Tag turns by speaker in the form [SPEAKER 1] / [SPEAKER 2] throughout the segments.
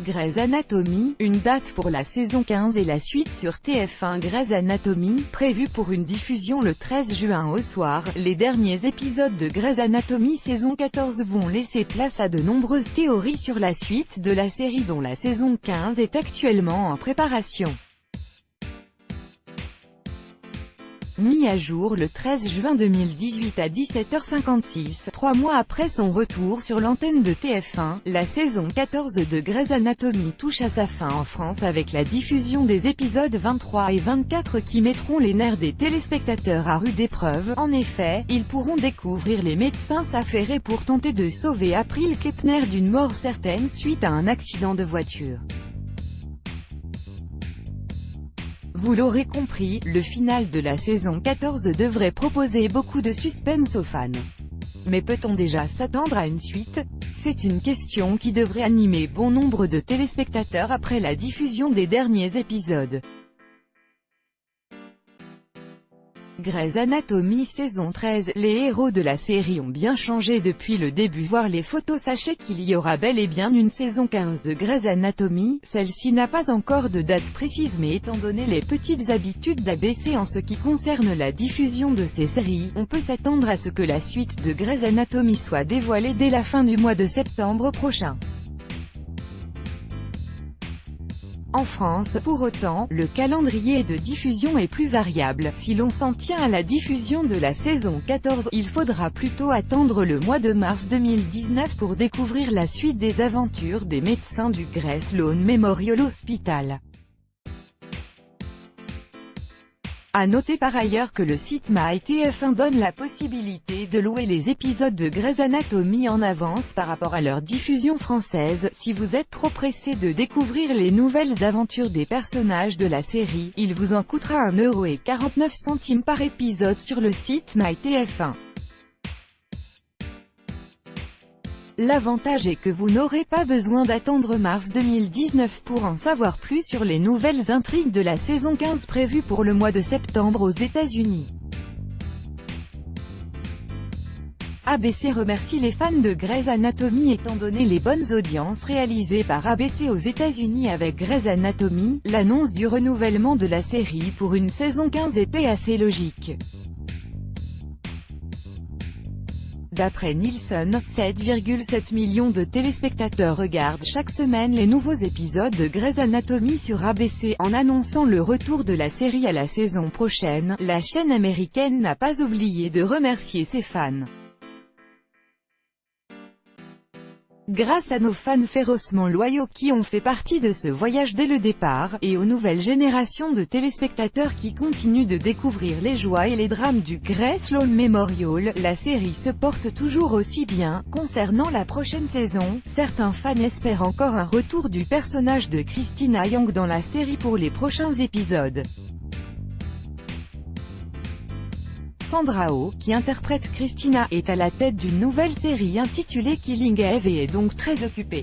[SPEAKER 1] Grey's Anatomy, une date pour la saison 15 et la suite sur TF1. Grey's Anatomy, prévue pour une diffusion le 13 juin au soir, les derniers épisodes de Grey's Anatomy saison 14 vont laisser place à de nombreuses théories sur la suite de la série dont la saison 15 est actuellement en préparation. Mis à jour le 13 juin 2018 à 17h56, 3 mois après son retour sur l'antenne de TF1, la saison 14 de Grey's Anatomy touche à sa fin en France avec la diffusion des épisodes 23 et 24 qui mettront les nerfs des téléspectateurs à rude épreuve. En effet, ils pourront découvrir les médecins s'affairer pour tenter de sauver April Kepner d'une mort certaine suite à un accident de voiture. Vous l'aurez compris, le final de la saison 14 devrait proposer beaucoup de suspense aux fans. Mais peut-on déjà s'attendre à une suite? C'est une question qui devrait animer bon nombre de téléspectateurs après la diffusion des derniers épisodes. Grey's Anatomy saison 13, les héros de la série ont bien changé depuis le début. Voir les photos, sachez qu'il y aura bel et bien une saison 15 de Grey's Anatomy. Celle-ci n'a pas encore de date précise, mais étant donné les petites habitudes d'ABC en ce qui concerne la diffusion de ces séries, on peut s'attendre à ce que la suite de Grey's Anatomy soit dévoilée dès la fin du mois de septembre prochain. En France, pour autant, le calendrier de diffusion est plus variable. Si l'on s'en tient à la diffusion de la saison 14, il faudra plutôt attendre le mois de mars 2019 pour découvrir la suite des aventures des médecins du Grey Sloan Memorial Hospital. À noter par ailleurs que le site MyTF1 donne la possibilité de louer les épisodes de Grey's Anatomy en avance par rapport à leur diffusion française. Si vous êtes trop pressé de découvrir les nouvelles aventures des personnages de la série, il vous en coûtera 1,49 € par épisode sur le site MyTF1. L'avantage est que vous n'aurez pas besoin d'attendre mars 2019 pour en savoir plus sur les nouvelles intrigues de la saison 15 prévue pour le mois de septembre aux États-Unis. ABC remercie les fans de Grey's Anatomy étant donné les bonnes audiences réalisées par ABC aux États-Unis avec Grey's Anatomy. L'annonce du renouvellement de la série pour une saison 15 était assez logique. D'après Nielsen, 7,7 millions de téléspectateurs regardent chaque semaine les nouveaux épisodes de Grey's Anatomy sur ABC. En annonçant le retour de la série à la saison prochaine, la chaîne américaine n'a pas oublié de remercier ses fans. Grâce à nos fans férocement loyaux qui ont fait partie de ce voyage dès le départ, et aux nouvelles générations de téléspectateurs qui continuent de découvrir les joies et les drames du Grey Sloan Memorial, la série se porte toujours aussi bien. Concernant la prochaine saison, certains fans espèrent encore un retour du personnage de Christina Yang dans la série pour les prochains épisodes. Sandra Oh, qui interprète Christina, est à la tête d'une nouvelle série intitulée Killing Eve et est donc très occupée.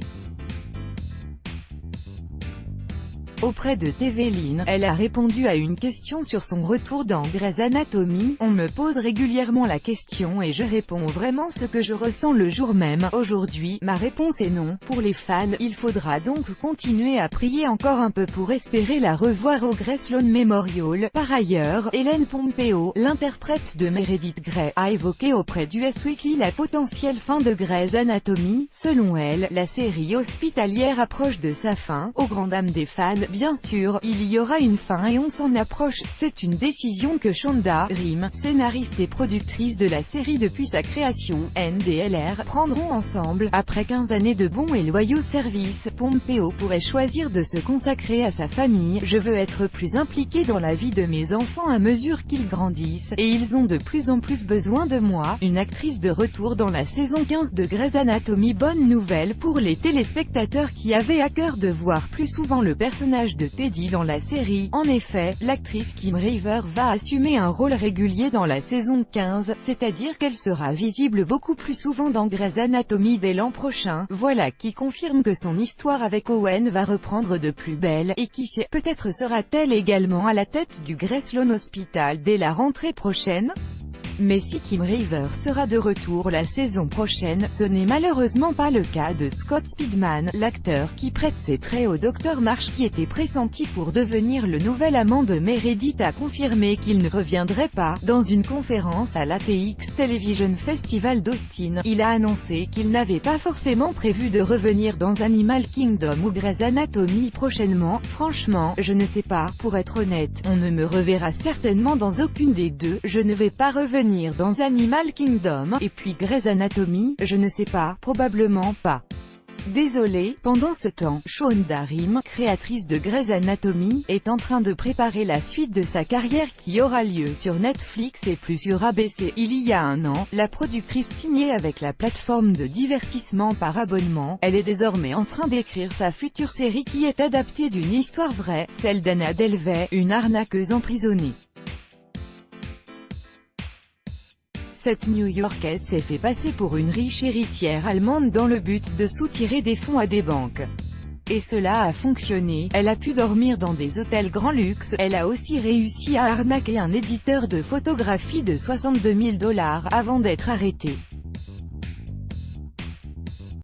[SPEAKER 1] Auprès de TV-Line, elle a répondu à une question sur son retour dans Grey's Anatomy. On me pose régulièrement la question et je réponds vraiment ce que je ressens le jour même. Aujourd'hui, ma réponse est non. Pour les fans, il faudra donc continuer à prier encore un peu pour espérer la revoir au Grey Sloan Memorial. Par ailleurs, Ellen Pompeo, l'interprète de Meredith Grey, a évoqué auprès d'Us Weekly la potentielle fin de Grey's Anatomy. Selon elle, la série hospitalière approche de sa fin, aux grandes dames des fans. Bien sûr, il y aura une fin et on s'en approche. C'est une décision que Shonda Rhimes, scénariste et productrice de la série depuis sa création, NDLR, prendront ensemble. Après 15 années de bons et loyaux services, Pompeo pourrait choisir de se consacrer à sa famille. Je veux être plus impliqué dans la vie de mes enfants à mesure qu'ils grandissent, et ils ont de plus en plus besoin de moi. Une actrice de retour dans la saison 15 de Grey's Anatomy. Bonne nouvelle pour les téléspectateurs qui avaient à cœur de voir plus souvent le personnage de Teddy dans la série. En effet, l'actrice Kim River va assumer un rôle régulier dans la saison 15, c'est-à-dire qu'elle sera visible beaucoup plus souvent dans Grey's Anatomy dès l'an prochain. Voilà qui confirme que son histoire avec Owen va reprendre de plus belle, et qui sait, peut-être sera-t-elle également à la tête du Grey Sloan Hospital dès la rentrée prochaine. Mais si Kim River sera de retour la saison prochaine, ce n'est malheureusement pas le cas de Scott Speedman, l'acteur qui prête ses traits au Dr Marsh qui était pressenti pour devenir le nouvel amant de Meredith a confirmé qu'il ne reviendrait pas. Dans une conférence à l'ATX Television Festival d'Austin, il a annoncé qu'il n'avait pas forcément prévu de revenir dans Animal Kingdom ou Grey's Anatomy prochainement. Franchement, je ne sais pas, pour être honnête, on ne me reverra certainement dans aucune des deux. Je ne vais pas revenir dans Animal Kingdom, et puis Grey's Anatomy, je ne sais pas, probablement pas. Désolé. Pendant ce temps, Shonda Rhimes, créatrice de Grey's Anatomy, est en train de préparer la suite de sa carrière qui aura lieu sur Netflix et plus sur ABC. Il y a un an, la productrice signée avec la plateforme de divertissement par abonnement, elle est désormais en train d'écrire sa future série qui est adaptée d'une histoire vraie, celle d'Anna Delvey, une arnaqueuse emprisonnée. Cette New-Yorkaise s'est fait passer pour une riche héritière allemande dans le but de soutirer des fonds à des banques. Et cela a fonctionné, elle a pu dormir dans des hôtels grand luxe, elle a aussi réussi à arnaquer un éditeur de photographie de 62 000 $ avant d'être arrêtée.